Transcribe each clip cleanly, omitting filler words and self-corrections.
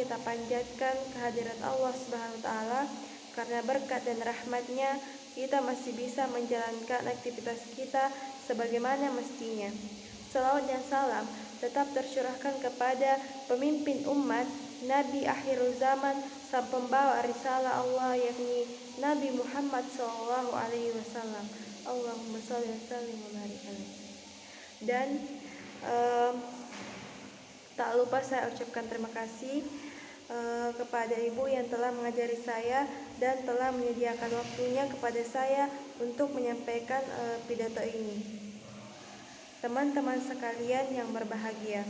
kita panjatkan kehadirat Allah Subhanahu wa taala, karena berkat dan rahmatnya kita masih bisa menjalankan aktivitas kita sebagaimana mestinya. Salawat dan salam tetap tercurahkan kepada pemimpin umat, Nabi akhir zaman, sang pembawa risalah Allah, yakni Nabi Muhammad SAW. Allahumma sholli wa sallim wa barik alaihi. Dan tak lupa saya ucapkan terima kasih kepada ibu yang telah mengajari saya dan telah menyediakan waktunya kepada saya untuk menyampaikan pidato ini. Teman-teman sekalian yang berbahagia,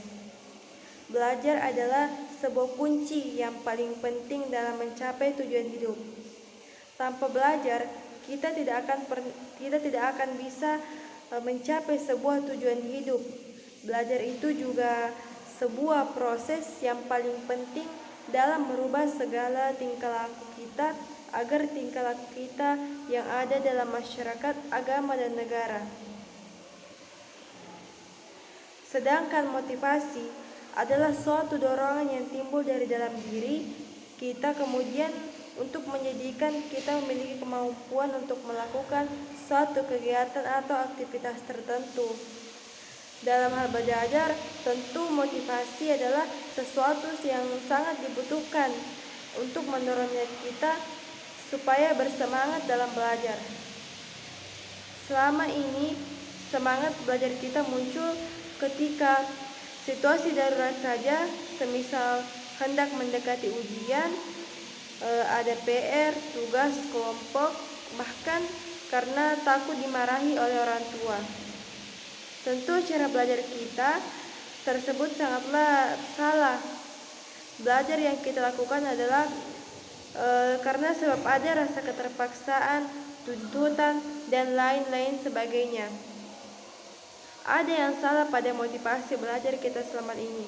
belajar adalah sebuah kunci yang paling penting dalam mencapai tujuan hidup. Tanpa belajar, kita tidak akan bisa mencapai sebuah tujuan hidup. Belajar itu juga sebuah proses yang paling penting dalam merubah segala tingkah laku kita, agar tingkah laku kita yang ada dalam masyarakat, agama, dan negara. Sedangkan motivasi adalah suatu dorongan yang timbul dari dalam diri kita, kemudian untuk menjadikan kita memiliki kemampuan untuk melakukan suatu kegiatan atau aktivitas tertentu. Dalam hal belajar, tentu motivasi adalah sesuatu yang sangat dibutuhkan untuk mendorong kita supaya bersemangat dalam belajar. Selama ini, semangat belajar kita muncul ketika situasi darurat saja, semisal hendak mendekati ujian, ada PR, tugas kelompok, bahkan karena takut dimarahi oleh orang tua. Tentu cara belajar kita tersebut sangatlah salah. Belajar yang kita lakukan adalah karena sebab ada rasa keterpaksaan, tuntutan, dan lain-lain sebagainya. Ada yang salah pada motivasi belajar kita selama ini,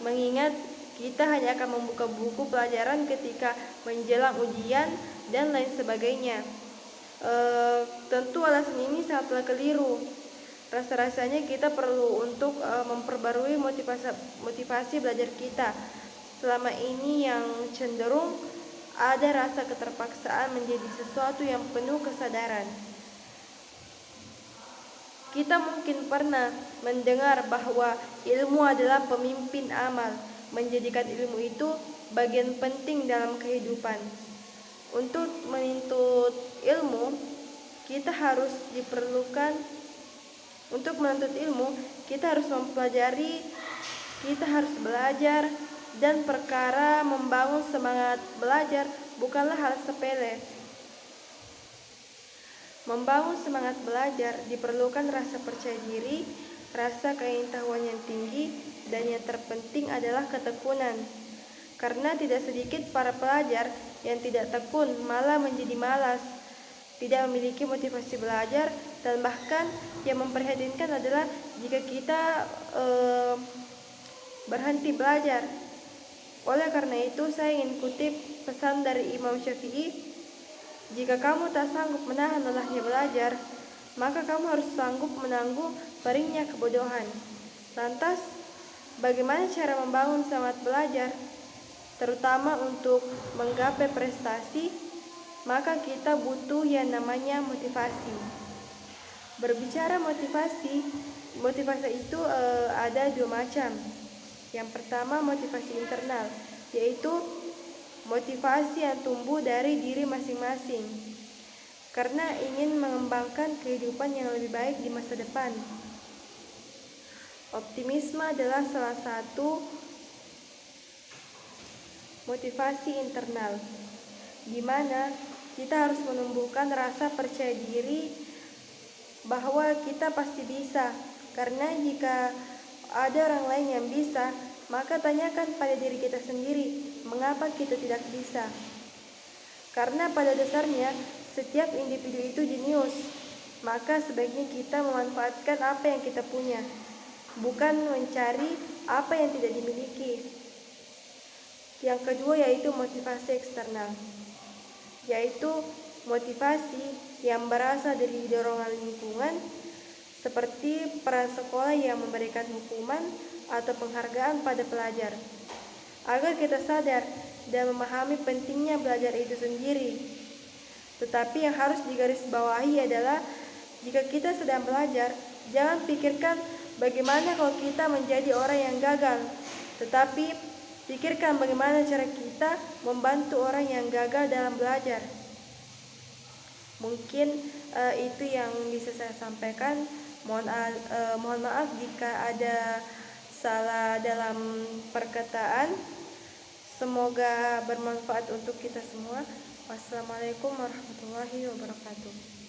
mengingat kita hanya akan membuka buku pelajaran ketika menjelang ujian dan lain sebagainya. Tentu alasan ini sangatlah keliru. Rasa-rasanya kita perlu untuk memperbarui motivasi belajar kita. Selama ini yang cenderung ada rasa keterpaksaan menjadi sesuatu yang penuh kesadaran. Kita mungkin pernah mendengar bahwa ilmu adalah pemimpin amal, menjadikan ilmu itu bagian penting dalam kehidupan. Untuk menuntut ilmu, kita harus mempelajari, kita harus belajar, dan perkara membangun semangat belajar bukanlah hal sepele. Membangun semangat belajar diperlukan rasa percaya diri, rasa keingin-tahuan yang tinggi, dan yang terpenting adalah ketekunan. Karena tidak sedikit para pelajar yang tidak tekun, malah menjadi malas, tidak memiliki motivasi belajar, dan bahkan yang memprihatinkan adalah jika kita berhenti belajar. Oleh karena itu, saya ingin kutip pesan dari Imam Syafi'i, jika kamu tak sanggup menahan lelahnya belajar, maka kamu harus sanggup menanggung peringnya kebodohan. Lantas, bagaimana cara membangun semangat belajar, terutama untuk menggapai prestasi? Maka kita butuh yang namanya motivasi. Berbicara motivasi itu ada dua macam. Yang pertama, motivasi internal, yaitu motivasi yang tumbuh dari diri masing-masing karena ingin mengembangkan kehidupan yang lebih baik di masa depan. Optimisme adalah salah satu motivasi internal, di mana kita harus menumbuhkan rasa percaya diri bahwa kita pasti bisa. Karena jika ada orang lain yang bisa, maka tanyakan pada diri kita sendiri, mengapa kita tidak bisa? Karena pada dasarnya setiap individu itu jenius, maka sebaiknya kita memanfaatkan apa yang kita punya, bukan mencari apa yang tidak dimiliki. Yang kedua yaitu motivasi eksternal, yaitu motivasi yang berasal dari dorongan lingkungan, seperti peran sekolah yang memberikan hukuman atau penghargaan pada pelajar. agar kita sadar dan memahami pentingnya belajar itu sendiri. Tetapi yang harus digarisbawahi adalah jika kita sedang belajar, jangan pikirkan bagaimana kalau kita menjadi orang yang gagal, tetapi pikirkan bagaimana cara kita membantu orang yang gagal dalam belajar. Mungkin itu yang bisa saya sampaikan. Mohon maaf jika ada salah dalam perkataan. Semoga bermanfaat untuk kita semua. Wassalamualaikum warahmatullahi wabarakatuh.